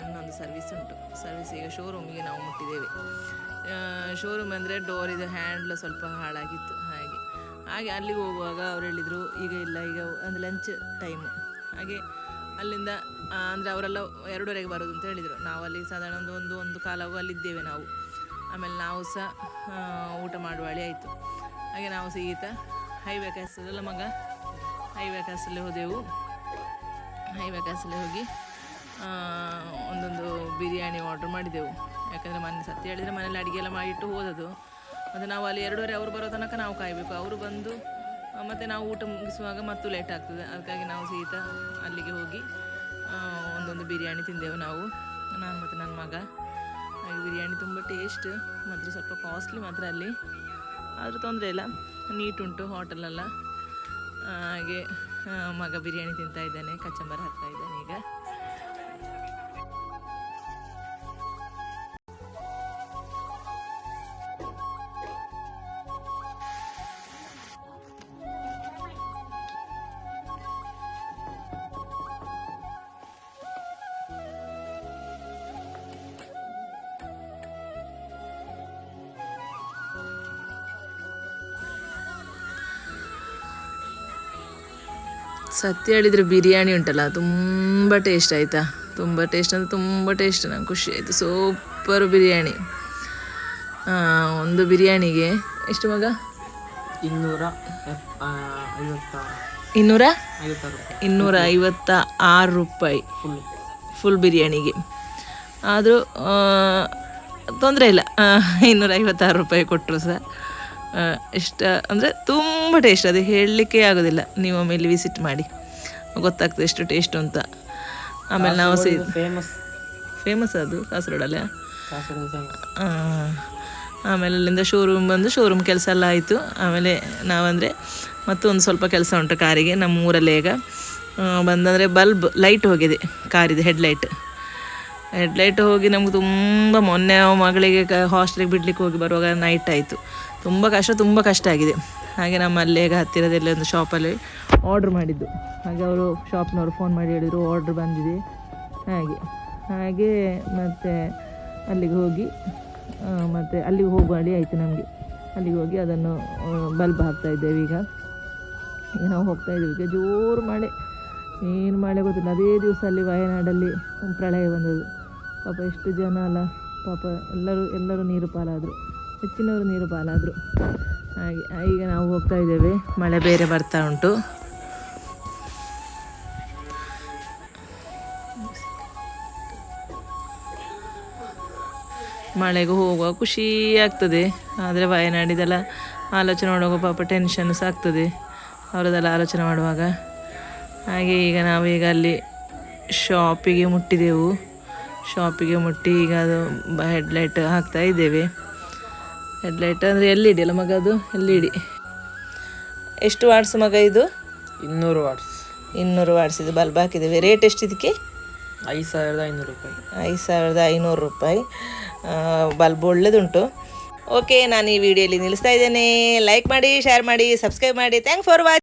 ಸಣ್ಣ ಒಂದು ಸರ್ವಿಸ್ ಉಂಟು. ಸರ್ವಿಸ್ ಈಗ ಶೋರೂಮಿಗೆ ನಾವು ಮುಟ್ಟಿದ್ದೇವೆ. ಶೋರೂಮ್ ಅಂದರೆ ಡೋರ್ ಇದು ಹ್ಯಾಂಡ್ಲ್ ಸ್ವಲ್ಪ ಹಾಳಾಗಿತ್ತು. ಹಾಗೆ ಅಲ್ಲಿಗೆ ಹೋಗುವಾಗ ಅವ್ರು ಹೇಳಿದರು ಈಗ ಇಲ್ಲ, ಈಗ ಒಂದು ಲಂಚ್ ಟೈಮು. ಹಾಗೆ ಅಲ್ಲಿಂದ ಅಂದರೆ ಅವರೆಲ್ಲ 2:30ಗೆ ಬರೋದು ಅಂತ ಹೇಳಿದರು. ನಾವು ಅಲ್ಲಿ ಸಾಧಾರಣ ಒಂದು ಕಾಲವು ಅಲ್ಲಿದ್ದೇವೆ ನಾವು. ಆಮೇಲೆ ನಾವು ಸಹ ಊಟ ಮಾಡುವಳಿ ಆಯಿತು. ಹಾಗೆ ನಾವು ಸೀತಾ ಹೈವೇ ಕ್ಯಾಸಲ್ಲ ಮಗ ಹೈವೇ ಕ್ಯಾಸಲ್ಲಿ ಹೋದೆವು. ಹೈವೇ ಕ್ಯಾಸಲ್ಲಿ ಹೋಗಿ ಒಂದೊಂದು ಬಿರಿಯಾನಿ ಆರ್ಡ್ರ್ ಮಾಡಿದೆವು. ಯಾಕಂದರೆ ಸತ್ಯ ಹೇಳಿದರೆ ಮನೇಲಿ ಅಡುಗೆ ಎಲ್ಲ ಮಾಡಿಟ್ಟು ಹೋದದು. ಮತ್ತು ನಾವು ಅಲ್ಲಿ 2:30 ಅವರು ಬರೋ ತನಕ ನಾವು ಕಾಯಬೇಕು. ಅವರು ಬಂದು ಮತ್ತು ನಾವು ಊಟ ಮುಗಿಸುವಾಗ ಮತ್ತು ಲೇಟ್ ಆಗ್ತದೆ. ಅದಕ್ಕಾಗಿ ನಾವು ಸೀತಾ ಅಲ್ಲಿಗೆ ಹೋಗಿ ಒಂದೊಂದು ಬಿರಿಯಾನಿ ತಿಂದೆವು ನಾನು ಮತ್ತು ನನ್ನ ಮಗ. ಹಾಗೆ ಬಿರಿಯಾನಿ ತುಂಬ ಟೇಸ್ಟ್, ಮಾತ್ರ ಸ್ವಲ್ಪ ಕಾಸ್ಟ್ಲಿ ಮಾತ್ರ ಅಲ್ಲಿ, ಆದರೂ ತೊಂದರೆ ಇಲ್ಲ, ನೀಟ್ ಉಂಟು ಹೋಟೆಲೆಲ್ಲ. ಹಾಗೆ ಮಗ ಬಿರಿಯಾನಿ ತಿಂತಾ ಇದ್ದಾನೆ, ಕಚಂಬರ್ ಹಾಕ್ತಾ ಇದ್ದಾನೆ ಈಗ. ಸತ್ಯ ಹೇಳಿದರೆ ಬಿರಿಯಾನಿ ಉಂಟಲ್ಲ ತುಂಬ ಟೇಸ್ಟ್ ಆಯಿತಾ, ತುಂಬ ಟೇಸ್ಟ್ ಅಂದರೆ ತುಂಬ ಟೇಸ್ಟ್. ನಂಗೆ ಖುಷಿ ಆಯಿತು, ಸೂಪರ್ ಬಿರಿಯಾನಿ. ಒಂದು ಬಿರಿಯಾನಿಗೆ ಎಷ್ಟು ಮಗ? 256 ರೂಪಾಯಿ ಫುಲ್ ಬಿರಿಯಾನಿಗೆ. ಆದರೂ ತೊಂದರೆ ಇಲ್ಲ, 256 ರೂಪಾಯಿ ಕೊಟ್ಟರು ಸಹ ಇಷ್ಟ ಅಂದರೆ ತುಂಬ ಟೇಸ್ಟ್. ಅದು ಹೇಳಲಿಕ್ಕೆ ಆಗೋದಿಲ್ಲ, ನೀವು ಆಮೇಲೆ ವಿಸಿಟ್ ಮಾಡಿ ಗೊತ್ತಾಗ್ತದೆ ಎಷ್ಟು ಟೇಸ್ಟು ಅಂತ. ಆಮೇಲೆ ನಾವು ಫೇಮಸ್ ಅದು ಕಾಸರಗೋಡಲ್ಲೇ. ಆಮೇಲೆ ಅಲ್ಲಿಂದ ಶೋರೂಮ್ ಬಂದು ಶೋರೂಮ್ ಕೆಲಸ ಎಲ್ಲ ಆಯಿತು. ಆಮೇಲೆ ನಾವಂದರೆ ಮತ್ತೊಂದು ಸ್ವಲ್ಪ ಕೆಲಸ ಉಂಟು ಕಾರಿಗೆ. ನಮ್ಮ ಊರಲ್ಲೇ ಈಗ ಬಂದಂದರೆ ಬಲ್ಬ್ ಲೈಟ್ ಹೋಗಿದೆ, ಕಾರಿದು ಹೆಡ್ಲೈಟ್ ಹೋಗಿ ನಮ್ಗೆ ತುಂಬ, ಮೊನ್ನೆ ಮಗಳಿಗೆ ಹಾಸ್ಟೆಲಿಗೆ ಬಿಡ್ಲಿಕ್ಕೆ ಹೋಗಿ ಬರುವಾಗ ನೈಟ್ ಆಯಿತು. ತುಂಬ ಕಷ್ಟ ಆಗಿದೆ. ಹಾಗೆ ನಮ್ಮ ಅಲ್ಲೇಗ ಹತ್ತಿರದಲ್ಲಿ ಒಂದು ಶಾಪಲ್ಲಿ ಆರ್ಡ್ರ್ ಮಾಡಿದ್ದು. ಹಾಗೆ ಅವರು ಶಾಪ್ನವರು ಫೋನ್ ಮಾಡಿ ಹೇಳಿದರು ಆರ್ಡ್ರ್ ಬಂದಿದೆ. ಹಾಗೆ ಮತ್ತು ಅಲ್ಲಿಗೆ ಹೋಗಿ ಅಲ್ಲಿಗೆ ಹೋಗುವಳಿ ಆಯಿತು ನಮಗೆ. ಅಲ್ಲಿಗೆ ಹೋಗಿ ಅದನ್ನು ಬಲ್ಬ್ ಹಾಕ್ತಾ ಇದ್ದೇವೆ. ಈಗ ನಾವು ಹೋಗ್ತಾ ಇದ್ದೇವೆ. ಈಗ ಜೋರು ಮಳೆ, ಏನು ಮಳೆ ಗೊತ್ತಿಲ್ಲ. ಅದೇ ದಿವಸ ಅಲ್ಲಿ ವಯನಾಡಲ್ಲಿ ಪ್ರಳಯ ಬಂದದ್ದು. ಪಾಪ ಎಷ್ಟು ಜನ ಅಲ್ಲ, ಪಾಪ ಎಲ್ಲರೂ ನೀರು ಪಾಲಾದರು, ಹೆಚ್ಚಿನವರು ನೀರು ಪಾಲಾದರು. ಹಾಗೆ ಈಗ ನಾವು ಹೋಗ್ತಾ ಇದ್ದೇವೆ. ಮಳೆ ಬೇರೆ ಬರ್ತಾ ಉಂಟು. ಮಳೆಗೆ ಹೋಗುವ ಖುಷಿ ಆಗ್ತದೆ, ಆದರೆ ವಯನಾಡಿದೆಲ್ಲ ಆಲೋಚನೆ ಮಾಡುವಾಗ ಪಾಪ ಟೆನ್ಷನ್ ಸಹ ಆಗ್ತದೆ ಅವರದೆಲ್ಲ ಆಲೋಚನೆ ಮಾಡುವಾಗ. ಹಾಗೆ ಈಗ ನಾವೀಗ ಅಲ್ಲಿ ಶಾಪಿಗೆ ಮುಟ್ಟಿದೆವು. ಶಾಪಿಗೆ ಮುಟ್ಟಿ ಈಗ ಅದು ಹೆಡ್ಲೈಟ್ ಹಾಕ್ತಾ ಇದ್ದೇವೆ. ಹೆಡ್ಲೈಟ್ ಅಂದರೆ LED ಅಲ್ಲ ಮಗ, ಅದು LED. ಎಷ್ಟು ವಾಟ್ಸ್ ಮಗ ಇದು? 200 ವಾಟ್ಸ್. 200 ವಾಟ್ಸ್ ಇದು ಬಲ್ಬ್ ಹಾಕಿದ್ದೇವೆ. ರೇಟ್ ಎಷ್ಟು ಇದಕ್ಕೆ? 5500 ರೂಪಾಯಿ. 5500 ರೂಪಾಯಿ. ಬಲ್ಬ್ ಒಳ್ಳೆದುಂಟು. ಓಕೆ, ನಾನು ಈ ವಿಡಿಯೋಲಿ ನಿಲ್ಲಿಸ್ತಾ ಇದ್ದೇನೆ. ಲೈಕ್ ಮಾಡಿ, ಶೇರ್ ಮಾಡಿ, ಸಬ್ಸ್ಕ್ರೈಬ್ ಮಾಡಿ. Thanks for watching.